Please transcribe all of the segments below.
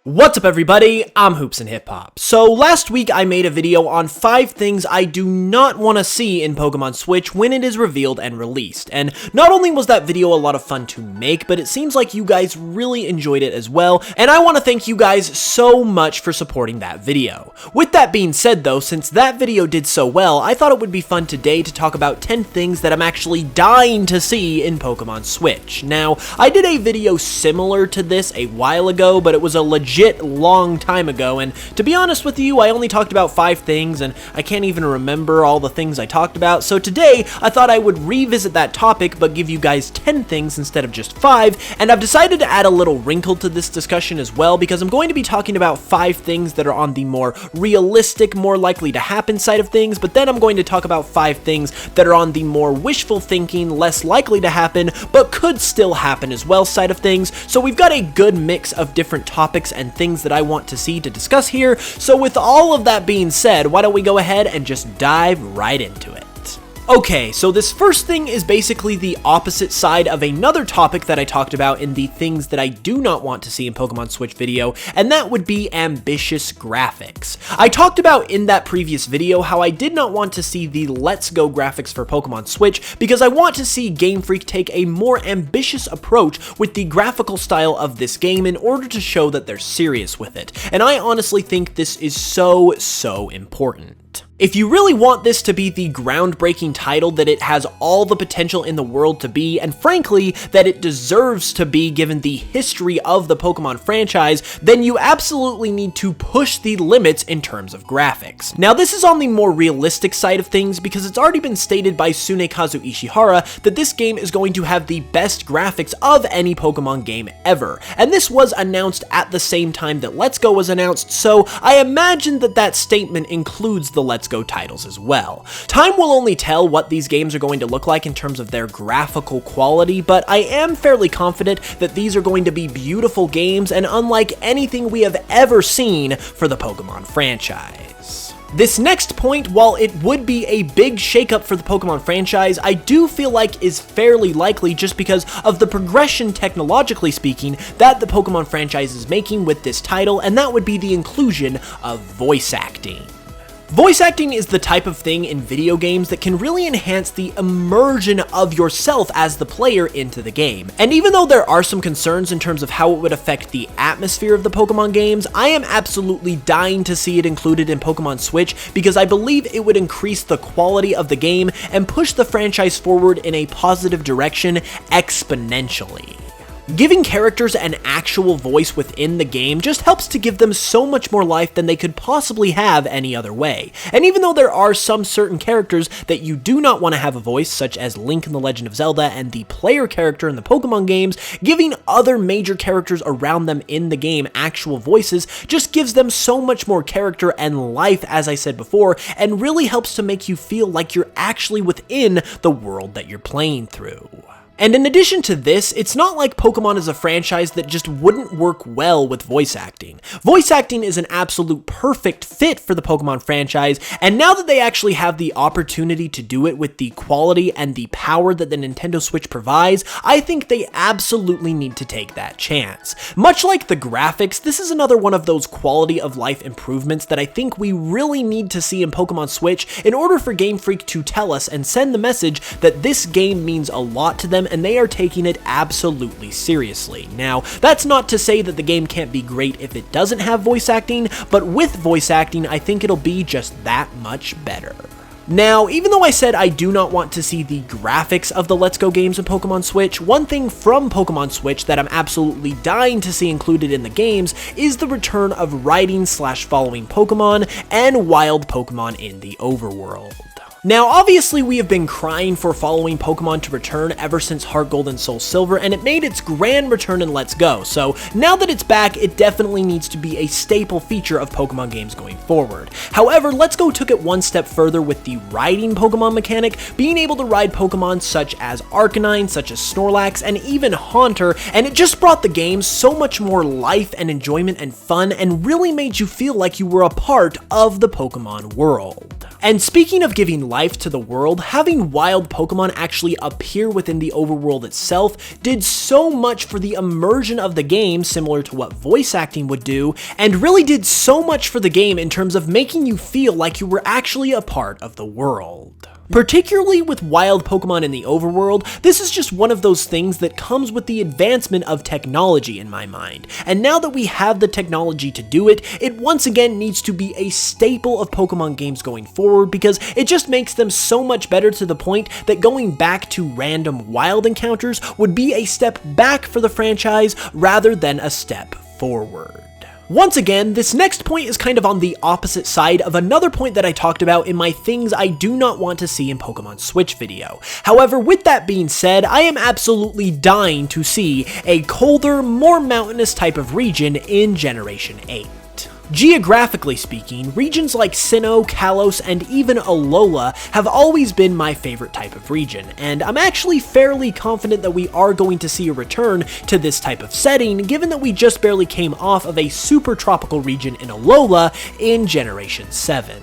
What's up everybody, I'm HoopsandHipHop. So last week I made a video on 5 things I do not want to see in Pokemon Switch when it is revealed and released, and not only was that video a lot of fun to make, but it seems like you guys really enjoyed it as well, and I want to thank you guys so much for supporting that video. With that being said though, since that video did so well, I thought it would be fun today to talk about 10 things that I'm actually dying to see in Pokemon Switch. Now, I did a video similar to this a while ago, but it was a legit long time ago, and to be honest with you, I only talked about 5 things, and I can't even remember all the things I talked about, so today I thought I would revisit that topic but give you guys 10 things instead of just 5, and I've decided to add a little wrinkle to this discussion as well, because I'm going to be talking about 5 things that are on the more realistic, more likely to happen side of things, but then I'm going to talk about 5 things that are on the more wishful thinking, less likely to happen, but could still happen as well side of things. So we've got a good mix of different topics and things that I want to see to discuss here. So with all of that being said, why don't we go ahead and just dive right into it. Okay, so this first thing is basically the opposite side of another topic that I talked about in the things that I do not want to see in Pokemon Switch video, and that would be ambitious graphics. I talked about in that previous video how I did not want to see the Let's Go graphics for Pokemon Switch because I want to see Game Freak take a more ambitious approach with the graphical style of this game in order to show that they're serious with it, and I honestly think this is so important. If you really want this to be the groundbreaking title that it has all the potential in the world to be, and frankly, that it deserves to be given the history of the Pokemon franchise, then you absolutely need to push the limits in terms of graphics. Now, this is on the more realistic side of things because it's already been stated by Tsunekazu Ishihara that this game is going to have the best graphics of any Pokemon game ever, and this was announced at the same time that Let's Go was announced, so I imagine that that statement includes the Let's Go titles as well. Time will only tell what these games are going to look like in terms of their graphical quality, but I am fairly confident that these are going to be beautiful games and unlike anything we have ever seen for the Pokemon franchise. This next point, while it would be a big shakeup for the Pokemon franchise, I do feel like is fairly likely just because of the progression, technologically speaking, that the Pokemon franchise is making with this title, and that would be the inclusion of voice acting. Voice acting is the type of thing in video games that can really enhance the immersion of yourself as the player into the game. And even though there are some concerns in terms of how it would affect the atmosphere of the Pokemon games, I am absolutely dying to see it included in Pokemon Switch because I believe it would increase the quality of the game and push the franchise forward in a positive direction exponentially. Giving characters an actual voice within the game just helps to give them so much more life than they could possibly have any other way. And even though there are some certain characters that you do not want to have a voice, such as Link in The Legend of Zelda and the player character in the Pokemon games, giving other major characters around them in the game actual voices just gives them so much more character and life, as I said before, and really helps to make you feel like you're actually within the world that you're playing through. And in addition to this, it's not like Pokemon is a franchise that just wouldn't work well with voice acting. Voice acting is an absolute perfect fit for the Pokemon franchise, and now that they actually have the opportunity to do it with the quality and the power that the Nintendo Switch provides, I think they absolutely need to take that chance. Much like the graphics, this is another one of those quality of life improvements that I think we really need to see in Pokemon Switch in order for Game Freak to tell us and send the message that this game means a lot to them and they are taking it absolutely seriously. Now, that's not to say that the game can't be great if it doesn't have voice acting, but with voice acting, I think it'll be just that much better. Now, even though I said I do not want to see the graphics of the Let's Go games in Pokemon Switch, one thing from Pokemon Switch that I'm absolutely dying to see included in the games is the return of riding/following Pokemon and wild Pokemon in the overworld. Now, obviously we have been crying for following Pokemon to return ever since Heart Gold and Soul Silver, and it made its grand return in Let's Go, so now that it's back, it definitely needs to be a staple feature of Pokemon games going forward. However, Let's Go took it one step further with the riding Pokemon mechanic, being able to ride Pokemon such as Arcanine, such as Snorlax, and even Haunter, and it just brought the game so much more life and enjoyment and fun, and really made you feel like you were a part of the Pokemon world. And speaking of giving life to the world, having wild Pokemon actually appear within the overworld itself did so much for the immersion of the game, similar to what voice acting would do, and really did so much for the game in terms of making you feel like you were actually a part of the world. Particularly with wild Pokemon in the overworld, this is just one of those things that comes with the advancement of technology in my mind. And now that we have the technology to do it, it once again needs to be a staple of Pokemon games going forward because it just makes them so much better to the point that going back to random wild encounters would be a step back for the franchise rather than a step forward. Once again, this next point is kind of on the opposite side of another point that I talked about in my things I do not want to see in Pokemon Switch video. However, with that being said, I am absolutely dying to see a colder, more mountainous type of region in Generation 8. Geographically speaking, regions like Sinnoh, Kalos, and even Alola have always been my favorite type of region, and I'm actually fairly confident that we are going to see a return to this type of setting, given that we just barely came off of a super tropical region in Alola in Generation 7.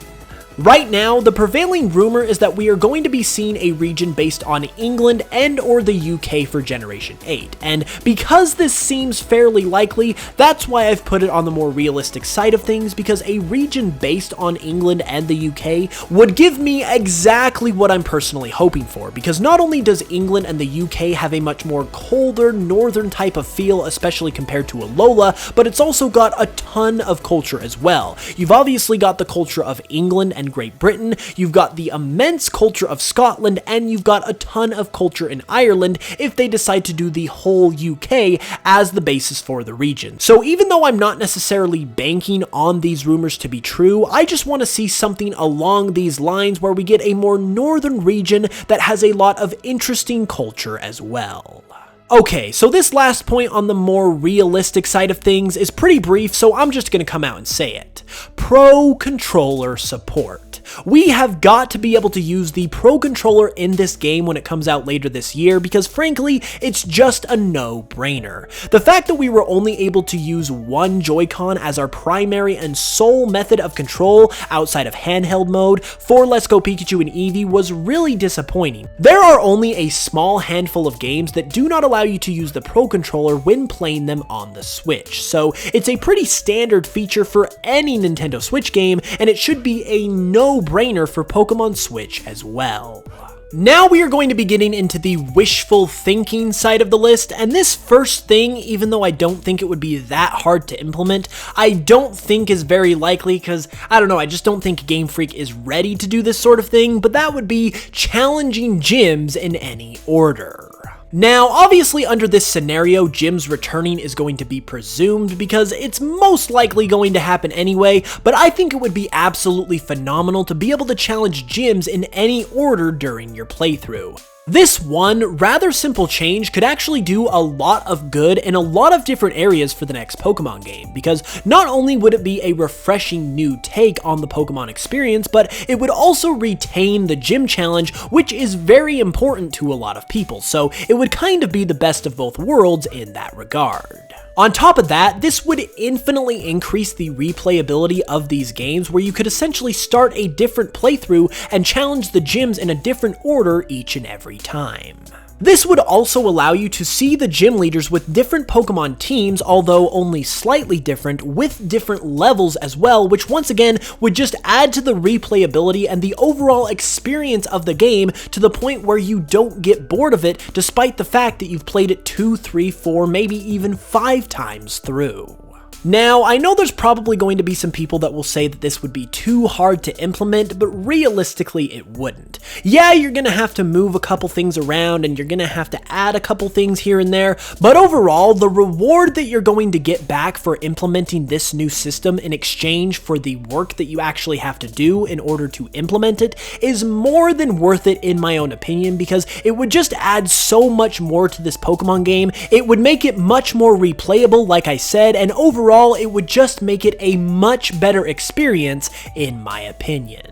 Right now, the prevailing rumor is that we are going to be seeing a region based on England and or the UK for Generation 8, and because this seems fairly likely, that's why I've put it on the more realistic side of things, because a region based on England and the UK would give me exactly what I'm personally hoping for, because not only does England and the UK have a much more colder, northern type of feel, especially compared to Alola, but it's also got a ton of culture as well. You've obviously got the culture of England and Great Britain, you've got the immense culture of Scotland, and you've got a ton of culture in Ireland if they decide to do the whole UK as the basis for the region. So even though I'm not necessarily banking on these rumors to be true, I just want to see something along these lines where we get a more northern region that has a lot of interesting culture as well. Okay, so this last point on the more realistic side of things is pretty brief, so I'm just going to come out and say it. Pro Controller support. We have got to be able to use the Pro Controller in this game when it comes out later this year because frankly, it's just a no-brainer. The fact that we were only able to use one Joy-Con as our primary and sole method of control outside of handheld mode for Let's Go Pikachu and Eevee was really disappointing. There are only a small handful of games that do not allow you to use the Pro Controller when playing them on the Switch, so it's a pretty standard feature for any Nintendo Switch game, and it should be a no-brainer for Pokemon Switch as well. Now we are going to be getting into the wishful thinking side of the list, and this first thing, even though I don't think it would be that hard to implement, I don't think is very likely because, I don't know, I just don't think Game Freak is ready to do this sort of thing, but that would be challenging gyms in any order. Now, obviously under this scenario, gyms returning is going to be presumed because it's most likely going to happen anyway, but I think it would be absolutely phenomenal to be able to challenge gyms in any order during your playthrough. This one rather simple change could actually do a lot of good in a lot of different areas for the next Pokemon game, because not only would it be a refreshing new take on the Pokemon experience, but it would also retain the gym challenge, which is very important to a lot of people, so it would kind of be the best of both worlds in that regard. On top of that, this would infinitely increase the replayability of these games where you could essentially start a different playthrough and challenge the gyms in a different order each and every time. This would also allow you to see the gym leaders with different Pokemon teams, although only slightly different, with different levels as well, which once again would just add to the replayability and the overall experience of the game to the point where you don't get bored of it despite the fact that you've played it 2, 3, 4, maybe even 5 times through. Now, I know there's probably going to be some people that will say that this would be too hard to implement, but realistically it wouldn't. Yeah, you're gonna have to move a couple things around and you're gonna have to add a couple things here and there, but overall, the reward that you're going to get back for implementing this new system in exchange for the work that you actually have to do in order to implement it is more than worth it in my own opinion, because it would just add so much more to this Pokemon game. It would make it much more replayable, like I said, and overall, it would just make it a much better experience, in my opinion.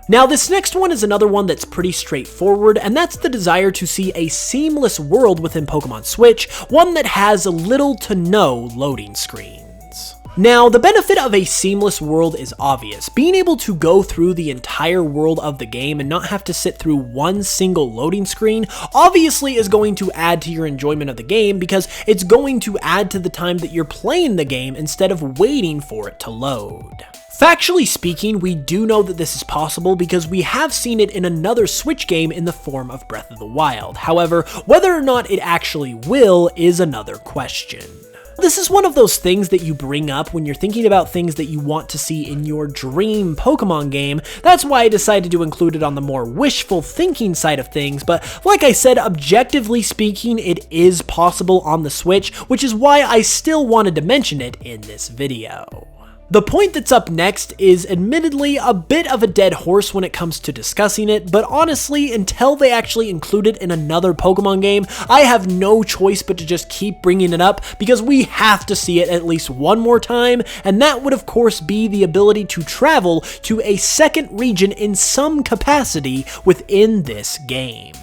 Now, this next one is another one that's pretty straightforward, and that's the desire to see a seamless world within Pokemon Switch, one that has little to no loading screens. Now, the benefit of a seamless world is obvious. Being able to go through the entire world of the game and not have to sit through one single loading screen obviously is going to add to your enjoyment of the game because it's going to add to the time that you're playing the game instead of waiting for it to load. Factually speaking, we do know that this is possible because we have seen it in another Switch game in the form of Breath of the Wild. However, whether or not it actually will is another question. This is one of those things that you bring up when you're thinking about things that you want to see in your dream Pokemon game. That's why I decided to include it on the more wishful thinking side of things, but like I said, objectively speaking, it is possible on the Switch, which is why I still wanted to mention it in this video. The point that's up next is admittedly a bit of a dead horse when it comes to discussing it, but honestly, until they actually include it in another Pokemon game, I have no choice but to just keep bringing it up because we have to see it at least one more time, and that would of course be the ability to travel to a second region in some capacity within this game.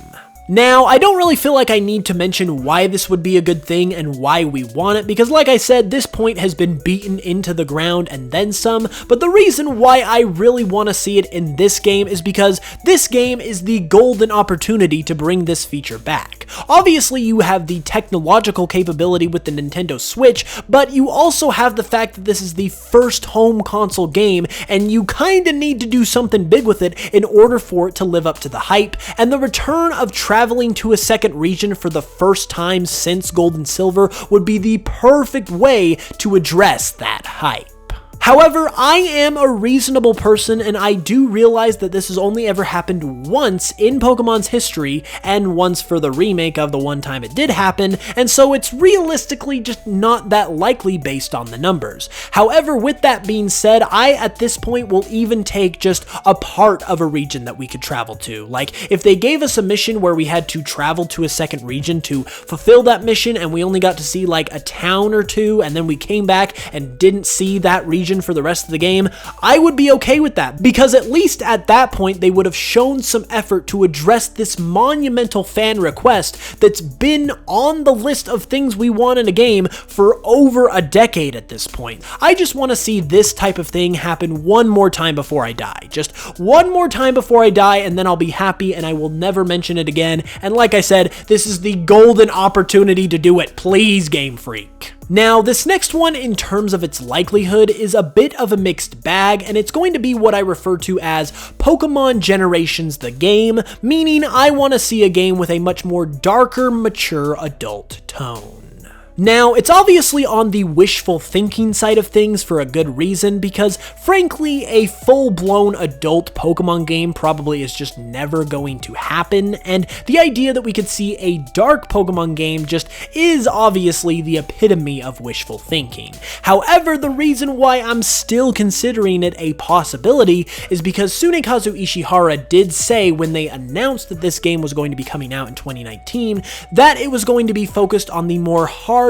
Now, I don't really feel like I need to mention why this would be a good thing and why we want it, because like I said, this point has been beaten into the ground and then some, but the reason why I really want to see it in this game is because this game is the golden opportunity to bring this feature back. Obviously, you have the technological capability with the Nintendo Switch, but you also have the fact that this is the first home console game, and you kinda need to do something big with it in order for it to live up to the hype, and the return of traveling to a second region for the first time since Gold and Silver would be the perfect way to address that hype. However, I am a reasonable person and I do realize that this has only ever happened once in Pokemon's history and once for the remake of the one time it did happen, and so it's realistically just not that likely based on the numbers. However, with that being said, I at this point will even take just a part of a region that we could travel to. Like, if they gave us a mission where we had to travel to a second region to fulfill that mission and we only got to see like a town or two and then we came back and didn't see that region for the rest of the game, I would be okay with that, because at least at that point they would have shown some effort to address this monumental fan request that's been on the list of things we want in a game for over a decade at this point. I just want to see this type of thing happen one more time before I die. Just one more time before I die, and then I'll be happy and I will never mention it again. And like I said, this is the golden opportunity to do it. Please, Game Freak. Now, this next one, in terms of its likelihood, is a bit of a mixed bag, and it's going to be what I refer to as Pokemon Generations the Game, meaning I want to see a game with a much more darker, mature adult tone. Now, it's obviously on the wishful thinking side of things for a good reason, because frankly, a full-blown adult Pokemon game probably is just never going to happen, and the idea that we could see a dark Pokemon game just is obviously the epitome of wishful thinking. However, the reason why I'm still considering it a possibility is because Tsunekazu Ishihara did say when they announced that this game was going to be coming out in 2019 that it was going to be focused on the more hardcore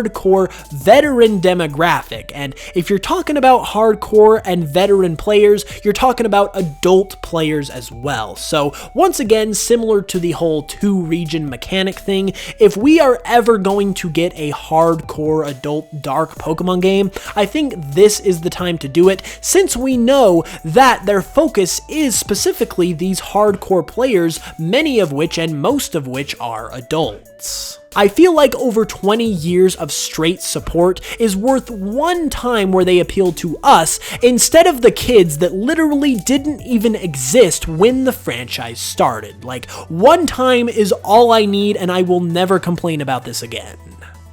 veteran demographic, and if you're talking about hardcore and veteran players, you're talking about adult players as well. So once again, similar to the whole two-region mechanic thing, if we are ever going to get a hardcore adult dark Pokemon game, I think this is the time to do it, since we know that their focus is specifically these hardcore players, many of which and most of which are adults. I feel like over 20 years of straight support is worth one time where they appeal to us instead of the kids that literally didn't even exist when the franchise started. Like, one time is all I need, and I will never complain about this again.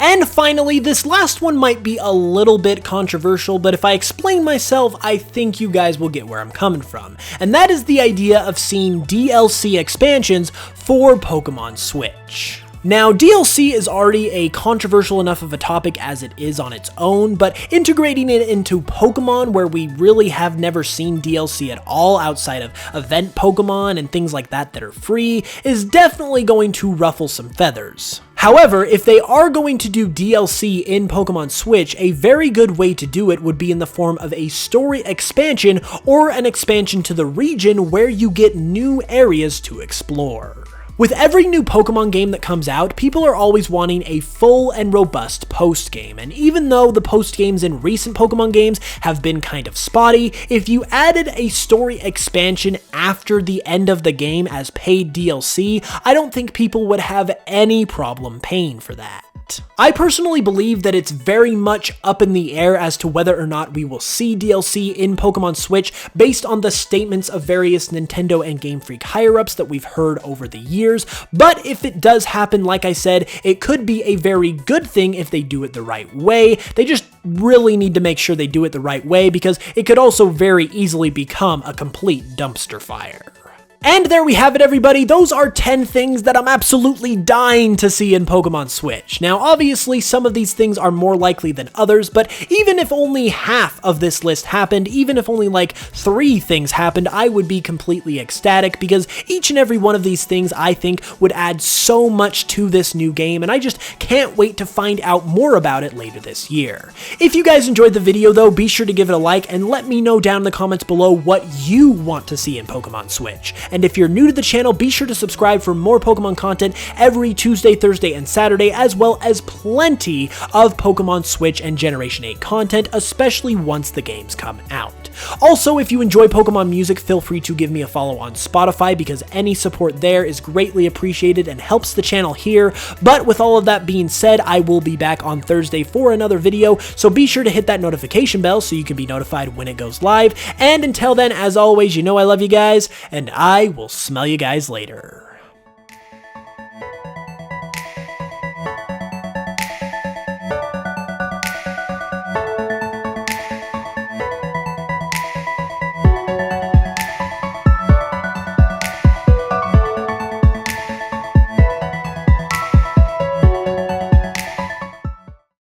And finally, this last one might be a little bit controversial, but if I explain myself, I think you guys will get where I'm coming from. And that is the idea of seeing DLC expansions for Pokemon Switch. Now, DLC is already a controversial enough of a topic as it is on its own, but integrating it into Pokemon, where we really have never seen DLC at all outside of event Pokemon and things like that that are free, is definitely going to ruffle some feathers. However, if they are going to do DLC in Pokemon Switch, a very good way to do it would be in the form of a story expansion or an expansion to the region where you get new areas to explore. With every new Pokemon game that comes out, people are always wanting a full and robust post-game, and even though the post-games in recent Pokemon games have been kind of spotty, if you added a story expansion after the end of the game as paid DLC, I don't think people would have any problem paying for that. I personally believe that it's very much up in the air as to whether or not we will see DLC in Pokemon Switch based on the statements of various Nintendo and Game Freak higher-ups that we've heard over the years, but if it does happen, like I said, it could be a very good thing if they do it the right way. They just really need to make sure they do it the right way because it could also very easily become a complete dumpster fire. And there we have it, everybody. Those are 10 things that I'm absolutely dying to see in Pokemon Switch. Now, obviously, some of these things are more likely than others, but even if only half of this list happened, even if only like 3 things happened, I would be completely ecstatic because each and every one of these things, I think, would add so much to this new game, and I just can't wait to find out more about it later this year. If you guys enjoyed the video, though, be sure to give it a like and let me know down in the comments below what you want to see in Pokemon Switch. And if you're new to the channel, be sure to subscribe for more Pokemon content every Tuesday, Thursday, and Saturday, as well as plenty of Pokemon Switch and Generation 8 content, especially once the games come out. Also, if you enjoy Pokemon music, feel free to give me a follow on Spotify because any support there is greatly appreciated and helps the channel here. But with all of that being said, I will be back on Thursday for another video, so be sure to hit that notification bell so you can be notified when it goes live. And until then, as always, you know I love you guys, and I will smell you guys later.